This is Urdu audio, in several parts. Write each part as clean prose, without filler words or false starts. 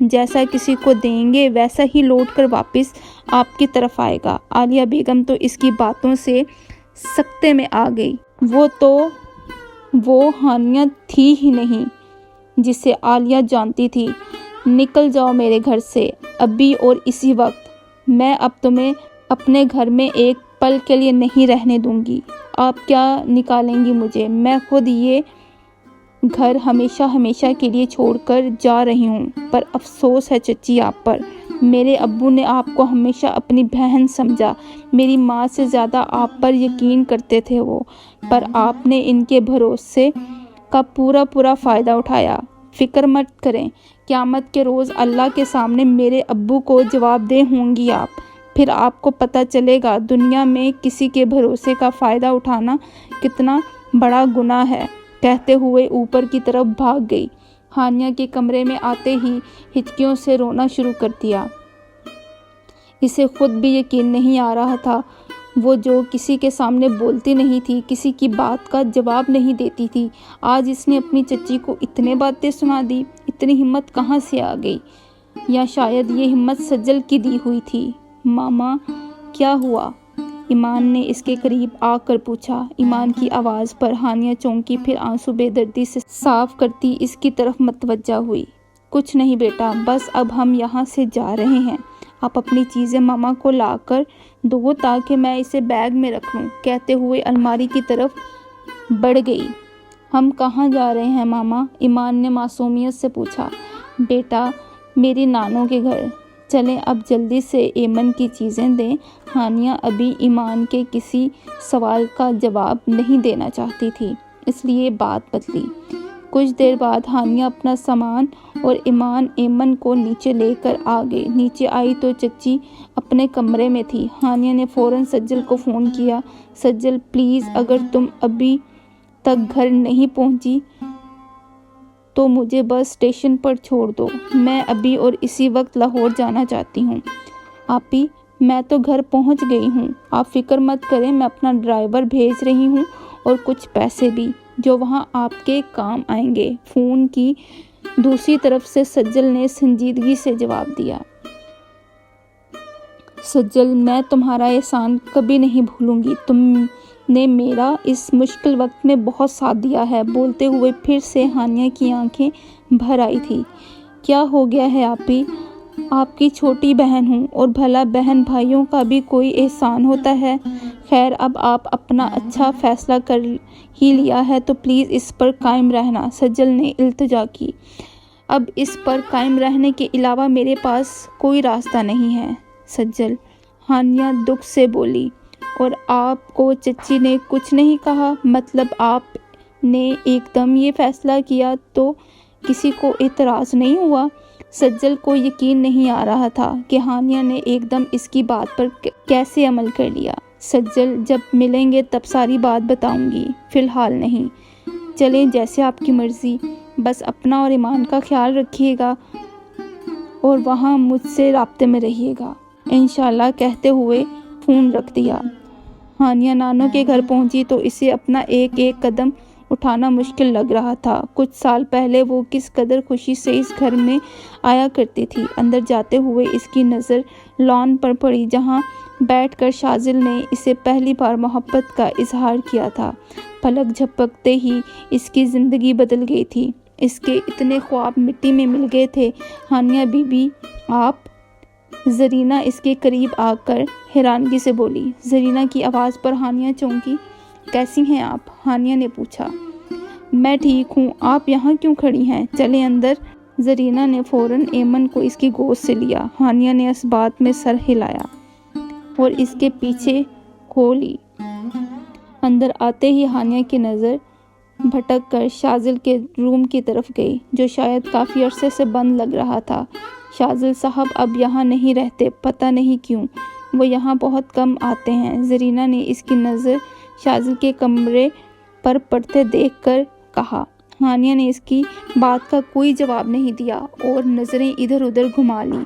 جیسا کسی کو دیں گے ویسا ہی لوٹ کر واپس آپ کی طرف آئے گا۔ عالیہ بیگم تو اس کی باتوں سے سکتے میں آ گئی۔ وہ ہانیہ تھی ہی نہیں جسے عالیہ جانتی تھی۔ نکل جاؤ میرے گھر سے ابھی اور اسی وقت۔ میں اب تمہیں اپنے گھر میں ایک پل کے لیے نہیں رہنے دوں گی۔ آپ کیا نکالیں گی مجھے؟ میں خود یہ گھر ہمیشہ کے لیے چھوڑ کر جا رہی ہوں، پر افسوس ہے چچی آپ پر۔ میرے ابو نے آپ کو ہمیشہ اپنی بہن سمجھا، میری ماں سے زیادہ آپ پر یقین کرتے تھے وہ، پر آپ نے ان کے بھروسے کا پورا فائدہ اٹھایا۔ فکر مت کریں، قیامت کے روز اللہ کے سامنے میرے ابو کو جواب دہ ہوں گی آپ، پھر آپ کو پتہ چلے گا دنیا میں کسی کے بھروسے کا فائدہ اٹھانا کتنا بڑا گناہ ہے۔ کہتے ہوئے اوپر کی طرف بھاگ گئی۔ ہانیہ کے کمرے میں آتے ہی ہچکیوں سے رونا شروع کر دیا۔ اسے خود بھی یقین نہیں آ رہا تھا، وہ جو کسی کے سامنے بولتی نہیں تھی، کسی کی بات کا جواب نہیں دیتی تھی، آج اس نے اپنی چچی کو اتنے باتیں سنا دی۔ اتنی ہمت کہاں سے آ گئی؟ یا شاید یہ ہمت سجل کی دی ہوئی تھی۔ ماما کیا ہوا؟ ایمان نے اس کے قریب آ کر پوچھا۔ ایمان کی آواز پر ہانیہ چونکی، پھر آنسو بے دردی سے صاف کرتی اس کی طرف متوجہ ہوئی۔ کچھ نہیں بیٹا، بس اب ہم یہاں سے جا رہے ہیں، آپ اپنی چیزیں ماما کو لا کر دو تاکہ میں اسے بیگ میں رکھ لوں۔ کہتے ہوئے الماری کی طرف بڑھ گئی۔ ہم کہاں جا رہے ہیں ماما؟ ایمان نے معصومیت سے پوچھا۔ بیٹا میری نانوں کے گھر چلیں، اب جلدی سے ایمن کی چیزیں دیں۔ ہانیہ ابھی ایمان کے کسی سوال کا جواب نہیں دینا چاہتی تھی، اس لیے بات بدلی۔ کچھ دیر بعد ہانیہ اپنا سامان اور ایمن کو نیچے لے کر آ گئی۔ نیچے آئی تو چچی اپنے کمرے میں تھی۔ ہانیہ نے فوراً سجل کو فون کیا۔ سجل پلیز، اگر تم ابھی تک گھر نہیں پہنچی تو مجھے بس اسٹیشن پر چھوڑ دو، میں ابھی اور اسی وقت لاہور جانا چاہتی ہوں۔ آپی میں تو گھر پہنچ گئی ہوں، آپ فکر مت کریں، میں اپنا ڈرائیور بھیج رہی ہوں اور کچھ پیسے بھی جو وہاں آپ کے کام آئیں گے۔ فون کی دوسری طرف سے سجل نے سنجیدگی سے جواب دیا۔ سجل میں تمہارا احسان کبھی نہیں بھولوں گی، تم نے میرا اس مشکل وقت میں بہت ساتھ دیا ہے۔ بولتے ہوئے پھر سے ہانیہ کی آنکھیں بھر آئی تھی۔ کیا ہو گیا ہے آپی؟ آپ کی چھوٹی بہن ہوں، اور بھلا بہن بھائیوں کا بھی کوئی احسان ہوتا ہے۔ خیر اب آپ اپنا اچھا فیصلہ کر ہی لیا ہے تو پلیز اس پر قائم رہنا، سجل نے التجا کی۔ اب اس پر قائم رہنے کے علاوہ میرے پاس کوئی راستہ نہیں ہے سجل، ہانیہ دکھ سے بولی۔ اور آپ کو چچی نے کچھ نہیں کہا؟ مطلب آپ نے ایک دم یہ فیصلہ کیا تو کسی کو اعتراض نہیں ہوا؟ سجل کو یقین نہیں آ رہا تھا کہ ہانیہ نے ایک دم اس کی بات پر کیسے عمل کر لیا۔ سجل جب ملیں گے تب ساری بات بتاؤں گی، فی الحال نہیں۔ چلیں جیسے آپ کی مرضی، بس اپنا اور ایمان کا خیال رکھیے گا اور وہاں مجھ سے رابطے میں رہیے گا انشاءاللہ، کہتے ہوئے فون رکھ دیا۔ ہانیہ نانوں کے گھر پہنچی تو اسے اپنا ایک قدم اٹھانا مشکل لگ رہا تھا۔ کچھ سال پہلے وہ کس قدر خوشی سے اس گھر میں آیا کرتی تھی۔ اندر جاتے ہوئے اس کی نظر لان پر پڑی جہاں بیٹھ کر شاذل نے اسے پہلی بار محبت کا اظہار کیا تھا۔ پلک جھپکتے ہی اس کی زندگی بدل گئی تھی، اس کے اتنے خواب مٹی میں مل گئے تھے۔ ہانیہ بی بی آپ؟ زرینہ اس کے قریب آ کر حیرانگی سے بولی۔ زرینہ کی آواز پر ہانیہ چونکی۔ کیسی ہیں آپ؟ ہانیہ نے پوچھا۔ میں ٹھیک ہوں، آپ یہاں کیوں کھڑی ہیں؟ چلیں اندر۔ زرینہ نے فوراً ایمن کو اس کی گود سے لیا۔ ہانیہ نے اس بات میں سر ہلایا اور اس کے پیچھے کھو لی۔ اندر آتے ہی ہانیہ کی نظر بھٹک کر شاذل کے روم کی طرف گئی، جو شاید کافی عرصے سے بند لگ رہا تھا۔ شاذل صاحب اب یہاں نہیں رہتے، پتہ نہیں کیوں، وہ یہاں بہت کم آتے ہیں۔ زرینہ نے اس کی نظر شاذل کے کمرے پر پڑتے دیکھ کر کہا۔ ہانیہ نے اس کی بات کا کوئی جواب نہیں دیا اور نظریں ادھر ادھر گھما لی۔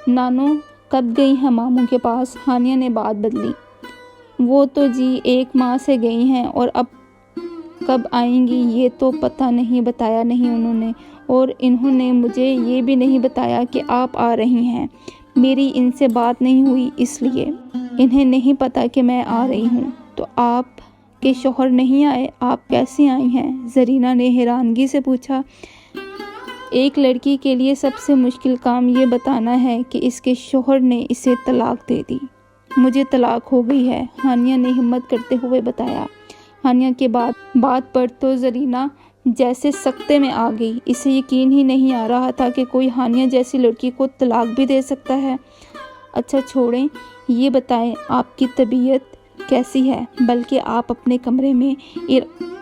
نانو کب گئی ہیں ماموں کے پاس؟ ہانیہ نے بات بدلی۔ وہ تو جی 1 ماہ سے گئی ہیں اور اب کب آئیں گی یہ تو پتہ نہیں، بتایا نہیں انہوں نے، اور انہوں نے مجھے یہ بھی نہیں بتایا کہ آپ آ رہی ہیں۔ میری ان سے بات نہیں ہوئی، اس لیے انہیں نہیں پتہ کہ میں آ رہی ہوں۔ تو آپ کے شوہر نہیں آئے؟ آپ کیسے آئی ہیں؟ زرینہ نے حیرانگی سے پوچھا۔ ایک لڑکی کے لیے سب سے مشکل کام یہ بتانا ہے کہ اس کے شوہر نے اسے طلاق دے دی۔ مجھے طلاق ہو گئی ہے، ہانیہ نے ہمت کرتے ہوئے بتایا۔ ہانیہ کے بات پر تو زرینہ جیسے سکتے میں آ گئی۔ اسے یقین ہی نہیں آ رہا تھا کہ کوئی ہانیہ جیسی لڑکی کو طلاق بھی دے سکتا ہے۔ اچھا چھوڑیں، یہ بتائیں آپ کی طبیعت کیسی ہے؟ بلکہ آپ اپنے کمرے میں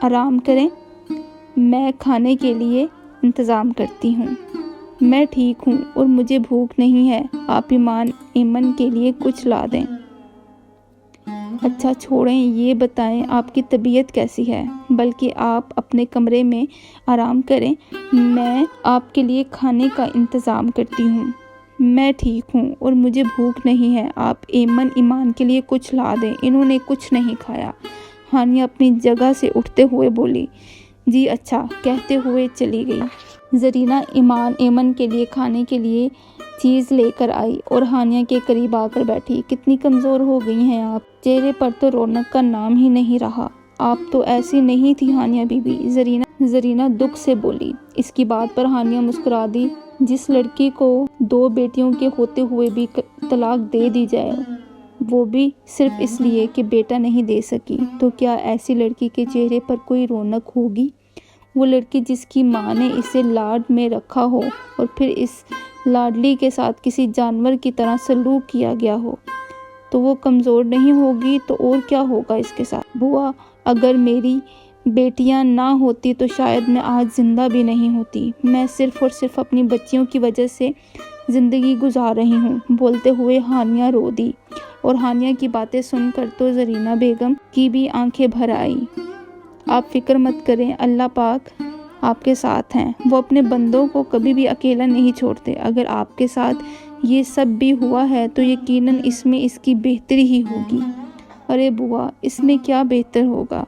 آرام کریں، میں کھانے کے لیے انتظام کرتی ہوں۔ میں ٹھیک ہوں اور مجھے بھوک نہیں ہے، آپ ایمن کے لیے کچھ لا دیں۔ اچھا چھوڑیں، یہ بتائیں آپ کی طبیعت کیسی ہے؟ بلکہ آپ اپنے کمرے میں آرام کریں، میں آپ کے لیے کھانے کا انتظام کرتی ہوں۔ میں ٹھیک ہوں اور مجھے بھوک نہیں ہے، آپ ایمان کے لیے کچھ لا دیں، انہوں نے کچھ نہیں کھایا۔ ہانیہ اپنی جگہ سے اٹھتے ہوئے بولی۔ جی اچھا، کہتے ہوئے چلی گئی۔ زرینہ ایمن کے لیے کھانے کے لیے چیز لے کر آئی اور ہانیہ کے قریب آ کر بیٹھی۔ کتنی کمزور ہو گئی ہیں آپ، چہرے پر تو رونق کا نام ہی نہیں رہا۔ آپ تو ایسی نہیں تھی ہانیہ بی بی، زرینہ دکھ سے بولی۔ اس کی بات پر ہانیہ مسکرا دی۔ جس لڑکی کو 2 بیٹیوں کے ہوتے ہوئے بھی طلاق دے دی جائے، وہ بھی صرف اس لیے کہ بیٹا نہیں دے سکی، تو کیا ایسی لڑکی کے چہرے پر کوئی رونق ہوگی؟ وہ لڑکی جس کی ماں نے اسے لاڈ میں رکھا ہو اور پھر اس لاڈلی کے ساتھ کسی جانور کی طرح سلوک کیا گیا ہو، تو وہ کمزور نہیں ہوگی تو اور کیا ہوگا اس کے ساتھ؟ بوا، اگر میری بیٹیاں نہ ہوتی تو شاید میں آج زندہ بھی نہیں ہوتی۔ میں صرف اور صرف اپنی بچیوں کی وجہ سے زندگی گزار رہی ہوں، بولتے ہوئے ہانیہ رو دی۔ اور ہانیہ کی باتیں سن کر تو زرینہ بیگم کی بھی آنکھیں بھر آئی۔ آپ فکر مت کریں، اللہ پاک آپ کے ساتھ ہیں، وہ اپنے بندوں کو کبھی بھی اکیلا نہیں چھوڑتے۔ اگر آپ کے ساتھ یہ سب بھی ہوا ہے تو یقیناً اس میں اس کی بہتری ہی ہوگی۔ ارے بوا، اس میں کیا بہتر ہوگا؟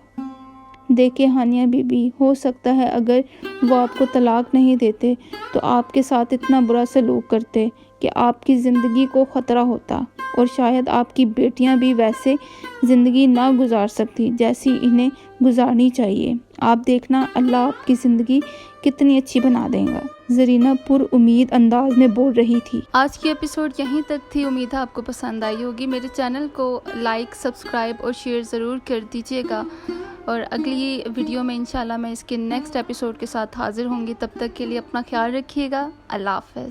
دیکھیں ہانیہ بی بی، ہو سکتا ہے اگر وہ آپ کو طلاق نہیں دیتے تو آپ کے ساتھ اتنا برا سلوک کرتے کہ آپ کی زندگی کو خطرہ ہوتا، اور شاید آپ کی بیٹیاں بھی ویسے زندگی نہ گزار سکتی جیسی انہیں گزارنی چاہیے۔ آپ دیکھنا اللہ آپ کی زندگی کتنی اچھی بنا دے گا، زرینہ پر امید انداز میں بول رہی تھی۔ آج کی ایپیسوڈ یہیں تک تھی، امید ہے آپ کو پسند آئی ہوگی۔ میرے چینل کو لائک، سبسکرائب اور شیئر ضرور کر دیجیے گا، اور اگلی ویڈیو میں انشاءاللہ میں اس کے نیکسٹ ایپیسوڈ کے ساتھ حاضر ہوں گی۔ تب تک کے لیے اپنا خیال رکھیے گا۔ اللہ حافظ۔